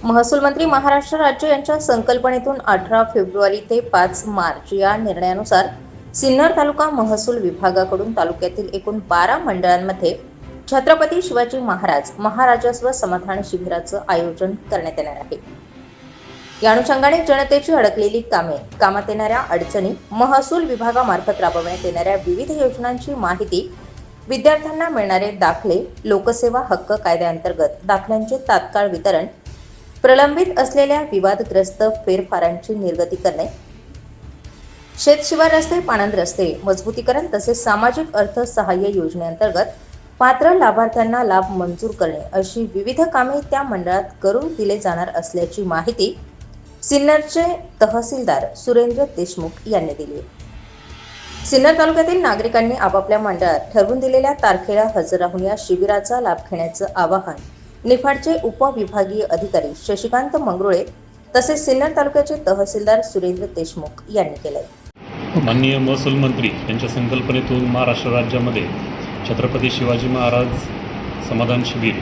महसूल मंत्री महाराष्ट्र राज्य यांच्या संकल्पनेतून 18 फेब्रुवारी ते 5 मार्च या निर्णयानुसार सिन्नर तालुका महसूल विभागाकडून तालुक्यातील एकूण 12 मंडळांमध्ये छत्रपती शिवाजी महाराज महाराजस्व समाधान शिबिराचं आयोजन करण्यात येणार आहे। या अनुषंगाने जनतेची अडकलेली कामात येणाऱ्या अडचणी, महसूल विभागामार्फत राबवण्यात येणाऱ्या विविध योजनांची माहिती, विद्यार्थ्यांना मिळणारे दाखले, लोकसेवा हक्क कायद्याअंतर्गत दाखल्यांचे तात्काळ वितरण, प्रलंबित असलेल्या विवादग्रस्त फेरफारांची निर्गती करणे, शेतशिवार रस्ते, पाणंद रस्ते मजबूतीकरण तसेच सामाजिक अर्थ सहाय्य योजनेअंतर्गत पात्र लाभार्थ्यांना लाभ मंजूर करणे अशी विविध कामे त्या मंडळात करून दिले जाणार असल्याची माहिती सिन्नरचे तहसीलदार सुरेंद्र देशमुख यांनी दिली। सिन्नर तालुक्यातील नागरिकांनी आपापल्या मंडळात ठरवून दिलेल्या तारखेला हजर राहून या शिबिराचा लाभ घेण्याचं आवाहन निफाडचे उपविभागीय अधिकारी शशिकांत मंगरुळे तसेच सिन्नर तालुक्याचे तहसीलदार सुरेंद्र देशमुख यांनी केले। माननीय महसूल मंत्री यांच्या संकल्पनेतून महाराष्ट्र राज्यामध्ये छत्रपती शिवाजी महाराज समाधान शिबिर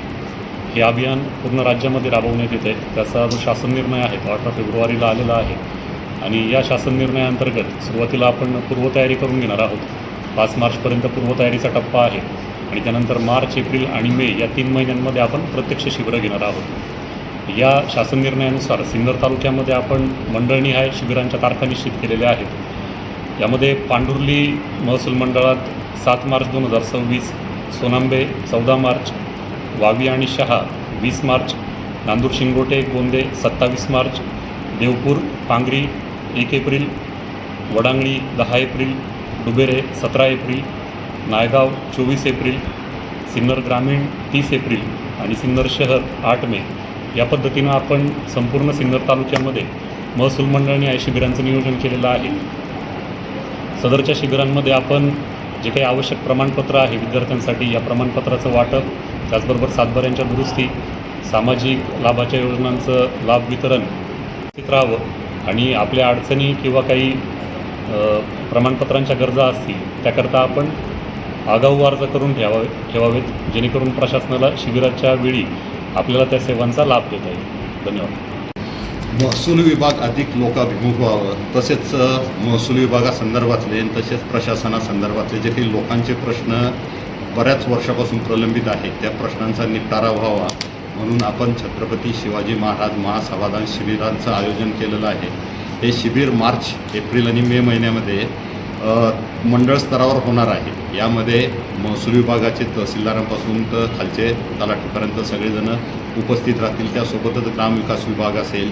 हे अभियान पूर्ण राज्यामध्ये राबवण्यात येत आहे। त्याचा जो शासन निर्णय आहे तो 18 फेब्रुवारीला आलेला आहे आणि या शासन निर्णयाअंतर्गत सुरुवातीला आपण पूर्वतयारी करून घेणार आहोत। 5 मार्चपर्यंत पूर्वतयारीचा टप्पा आहे आणि त्यानंतर मार्च, एप्रिल आणि मे या 3 महिन्यांमध्ये आपण प्रत्यक्ष शिबिरं घेणार आहोत। या शासन निर्णयानुसार सिन्नर तालुक्यामध्ये आपण मंडळनिहाय शिबिरांच्या तारखा निश्चित केलेल्या आहेत। यामध्ये पांडुर्ली महसूल मंडळात 7 मार्च 2026, सोनांबे 14 मार्च, वावी आणि Shaha 20 March, Nandur Shingote Gonde 27 March, Devpur Pangri 1 April, Vadangani 10 April, Dubere 17 April, Naigaon 24 April, Sinnar ग्रामीण 30 एप्रिल आणि सिन्नर शहर 8 मे या पद्धतीनं आपण संपूर्ण सिन्नर तालुक्यामध्ये महसूल मंडळनिहाय शिबिरांचं नियोजन केलेलं आहे। सदरच्या शिबिरांमध्ये आपण जे काही आवश्यक प्रमाणपत्र आहे विद्यार्थ्यांसाठी या प्रमाणपत्राचं वाटप, त्याचबरोबर सातबाऱ्यांच्या दुरुस्ती, सामाजिक लाभाच्या योजनांचं लाभ वितरण राहावं आणि आपल्या अडचणी किंवा काही प्रमाणपत्रांच्या गरजा असतील त्याकरता आपण आगाऊ अर्ज करून ठेवावेत जेणेकरून प्रशासनाला शिबिराच्या वेळी आपल्याला त्या सेवांचा लाभ देता येईल। धन्यवाद। महसूल विभाग अधिक लोकाभिमुख व्हावं, तसेच महसूल विभागासंदर्भातले तसेच प्रशासनासंदर्भातले जे काही लोकांचे प्रश्न बऱ्याच वर्षापासून प्रलंबित आहेत त्या प्रश्नांचा निपटारा व्हावा म्हणून आपण छत्रपती शिवाजी महाराज महासमाधान शिबिरांचं आयोजन केलेलं आहे। हे शिबिर मार्च, एप्रिल आणि मे महिन्यामध्ये मंडळ स्तरावर होणार आहे। यामध्ये महसूल विभागाचे तहसीलदारांपासून तर खालचे तलाठीपर्यंत सगळेजण उपस्थित राहतील। त्यासोबतच ग्रामविकास विभाग असेल,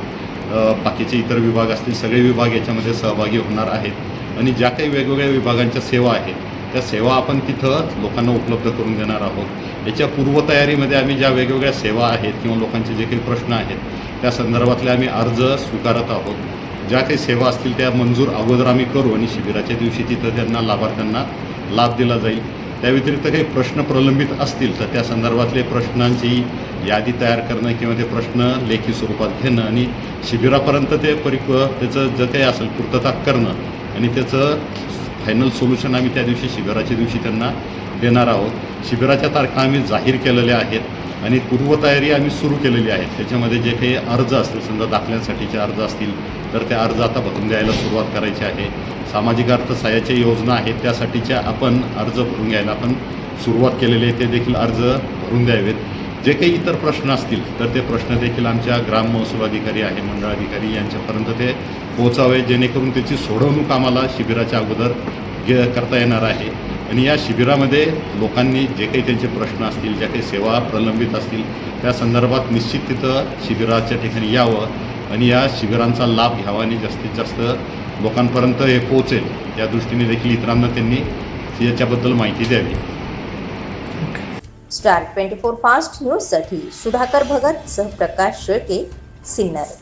बाकीचे इतर विभाग असतील, सगळे विभाग याच्यामध्ये सहभागी होणार आहेत आणि ज्या काही वेगवेगळ्या विभागांच्या सेवा आहेत त्या सेवा आपण तिथं लोकांना उपलब्ध करून देणार आहोत। याच्या पूर्वतयारीमध्ये आम्ही ज्या वेगवेगळ्या सेवा आहेत किंवा लोकांचे जे काही प्रश्न आहेत त्या संदर्भातले आम्ही अर्ज स्वीकारत आहोत। ज्या काही सेवा असतील त्या मंजूर अगोदर आम्ही करू आणि शिबिराच्या दिवशी तिथं त्यांना लाभार्थ्यांना लाभ दिला जाईल। त्या व्यतिरिक्त काही प्रश्न प्रलंबित असतील तर त्या संदर्भातले प्रश्नांची यादी तयार करणं किंवा ते प्रश्न लेखी स्वरूपात घेणं आणि शिबिरापर्यंत ते त्याचं जे काही असेल पूर्तता करणं आणि त्याचं फायनल सोल्युशन आम्ही त्या दिवशी शिबिराच्या दिवशी त्यांना देणार आहोत। शिबिराच्या तारखा आम्ही जाहीर केलेल्या आहेत आणि पूर्वतयारी आम्ही सुरू केलेली आहे। त्याच्यामध्ये जे काही अर्ज असतील, समजा दाखल्यांसाठीचे अर्ज असतील तर ते अर्ज आता भरून द्यायला सुरुवात करायची आहे। सामाजिक अर्थ सहाय्याच्या योजना आहेत त्यासाठीच्या आपण अर्ज भरून घ्यायला आपण सुरुवात केलेली आहे, ते देखील अर्ज भरून द्यावेत। जे काही इतर प्रश्न असतील तर ते प्रश्न देखील आमच्या ग्राम महसूल अधिकारी आहे, मंडळ अधिकारी यांच्यापर्यंत ते पोहोचावे जेणेकरून त्याची सोडवणूक आम्हाला शिबिराच्या अगोदर करता येणार आहे। आणि या शिबिरामध्ये लोकांनी जे काही त्यांचे प्रश्न असतील, ज्या काही सेवा प्रलंबित असतील त्या संदर्भात निश्चित तिथं शिबिराच्या ठिकाणी यावं आणि या शिबिरांचा लाभ घ्यावा आणि जास्तीत जास्त लोकांपर्यंत हे पोहोचेल या दृष्टीने देखील इतरांना त्यांनी याच्याबद्दल माहिती द्यावी। स्टार 24 फास्ट न्यूजसाठी सुधाकर भगत सह प्रकाश शेळके, सिन्नर।